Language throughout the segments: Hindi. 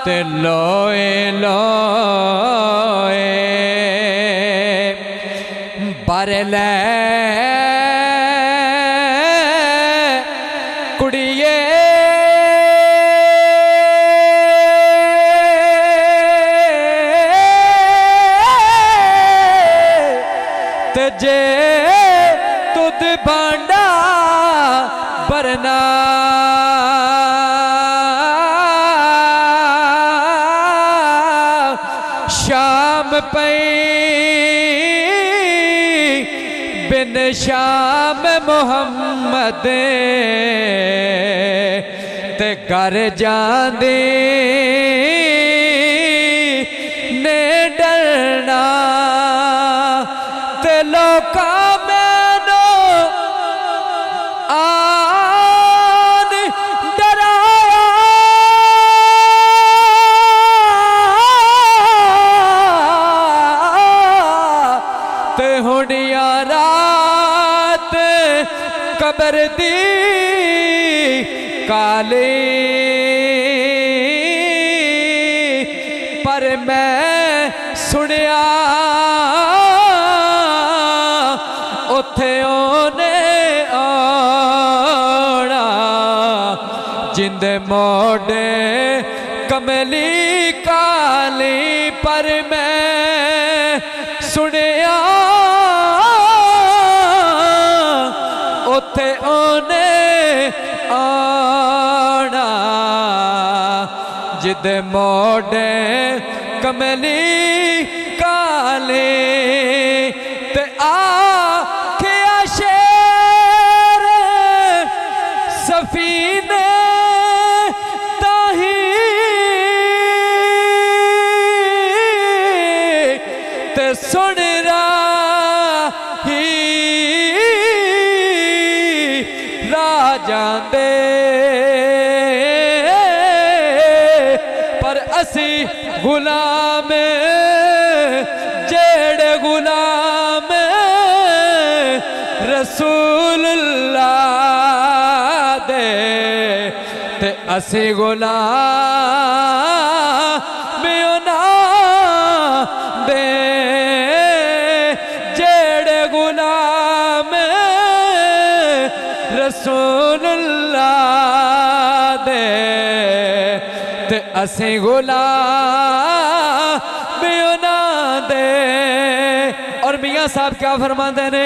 ते लोए लोए बर लै कुड़िए ते जे तुद भांडा भरना शाम पई बिन शाम मुहम्मद ते घर जांदे ने डरना ते लोका मैनू आन डराया ते हुणिया रात कबर दी काली पर मैं सुनिया उथे ओने आना जिंद मोड़े कमली काली पर मैं सुनिया उथे ओने आना जिद मोड़े कमली काली ते आखिया शेर सफीने ताही ते सुन राही राजा दे पर असी गुलाम जेड़े गुलाम रसूलुल्लाह दे ते असी गुलाम उन्हां दे जेड़े गुलाम रसूलुल्लाह दे ते असी गुलाम उन्हां दे। और मियाँ साहब क्या फरमाते ने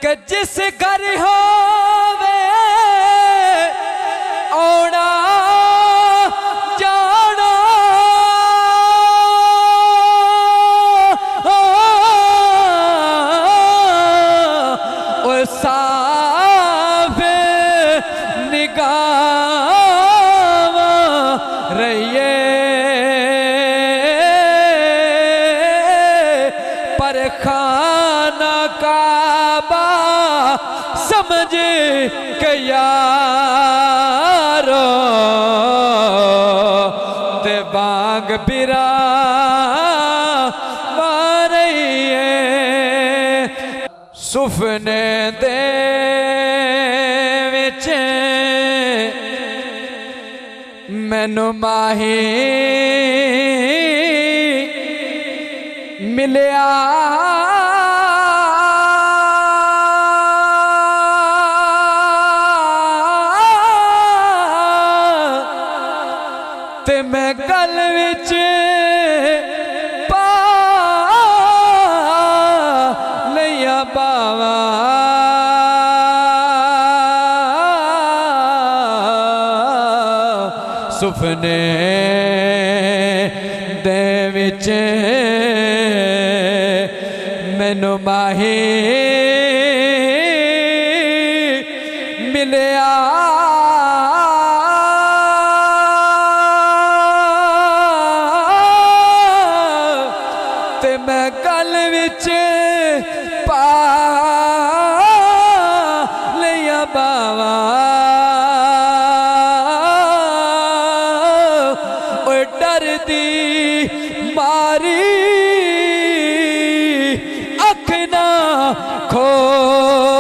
कि जिस घर होवे औना जाना ओ साफ निगाह रहिए पर खाना काबा समझ के यारो ते बांग बिरा मारिए सुफने दे विच मैनू माही मिलिया ते मैं गल विच पा लिया बावा सुपने दे विच मैनू माही मिलिया ते मैं गल विच पा लिया बावा डर दी मारी अख ना खोला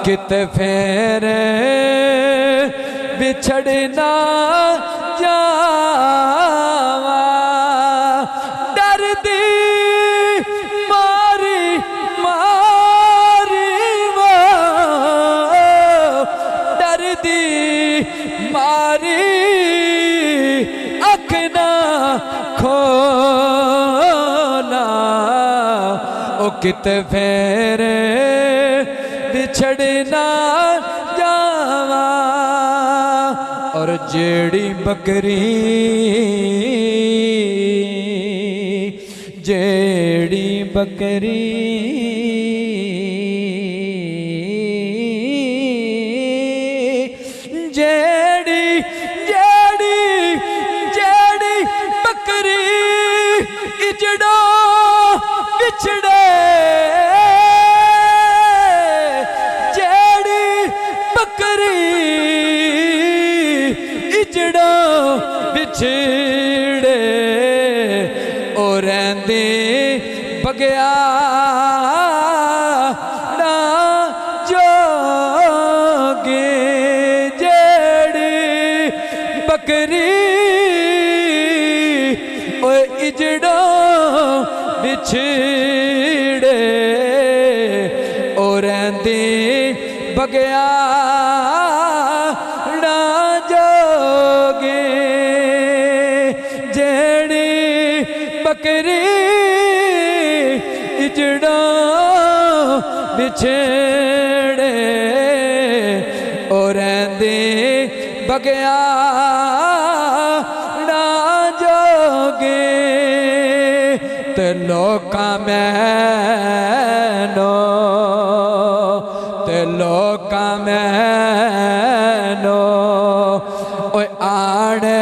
कित फेर बिछड़ना जावा डर दी मारी मारी वो डर दी मारी अख ना खोला ओ कित फेर बिछड़ना जावा और जेड़ी बकरी जेड़ी बकरी जेड़ी जेड़ी जेड़ी बकरी इजड़ो बिछड़े जेड़ी बकरी इजड़ो बिछड़े और रहंदे बगया ना जोगे जेड़ी बकरी ओ इजड़ो बिछड़े और रहंदे बगया ना जोगे जेड़ी बकरी इजड़ा बिछड़े और रहंदे बगया ना जोगे ते लोकां मैनो ते लोकां मैनो ओए आने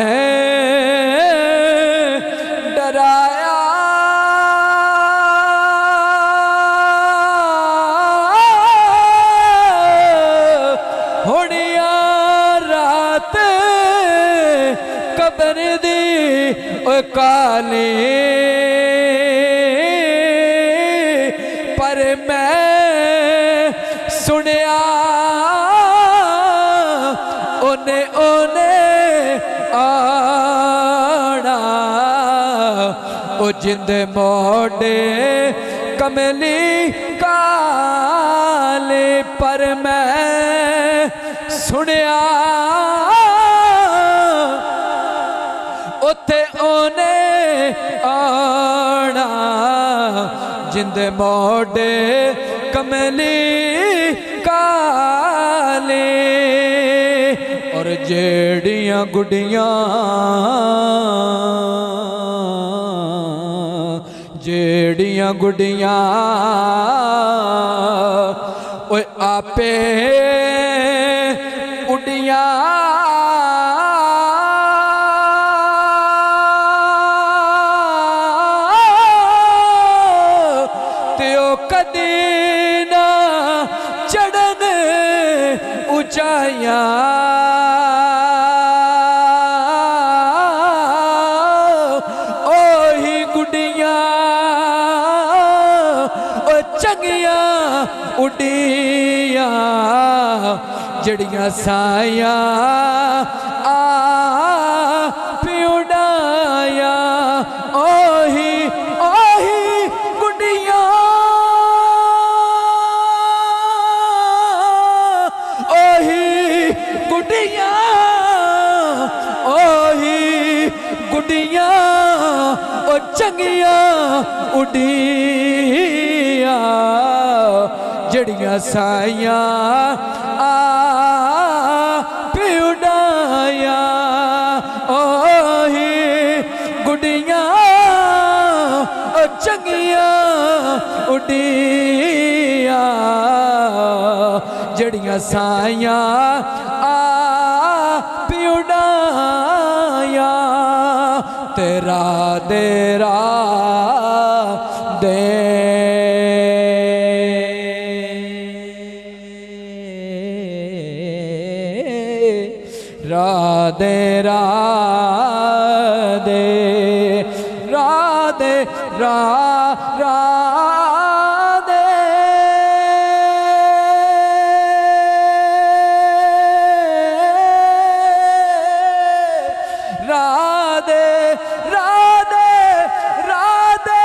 डराया होनिया रात कबर दी ओए काली पर मैं सुनिया ओने ओने आना ओ जिंद मोड़े कमली काले पर मैं सुनिया उथे ओने आना जिंद मोड़े कमली काले और जेड़ियां गुड़ियां जेड़ियां गुड़ियां ओए आपे उड़ियां कदी ना चढ़न ऊंचाइयां ओही गुड़ियां ओ चंगियां उड़ियां जड़ियां साया आ पिउड़ाया ओही ओही गुड़ियां गुड़ियां ओ चंगियां उड़ियां जड़ियां साइयां आ पिउड़ाया ओही गुड़ियां ओ चंगियां उड़ियां जड़ियां साइयां आ पिउड़ाया तेरा देरा दे राधे राधे राधे राधे राधे राधे राधे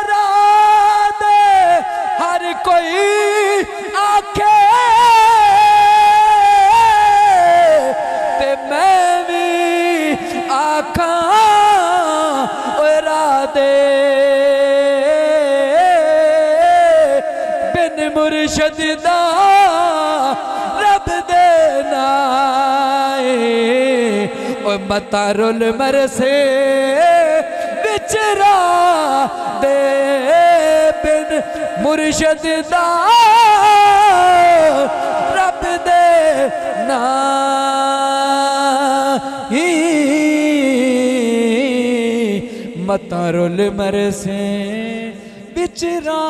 राधे हर कोई आखे ते मैं भी आखा ओ राधे बिन मुर्शद दा रब दे नाए ओ मता रुल मरसे बिचरा दे बिन मुर्शद दा रब दे नाई मता रुल मरसे बिचरा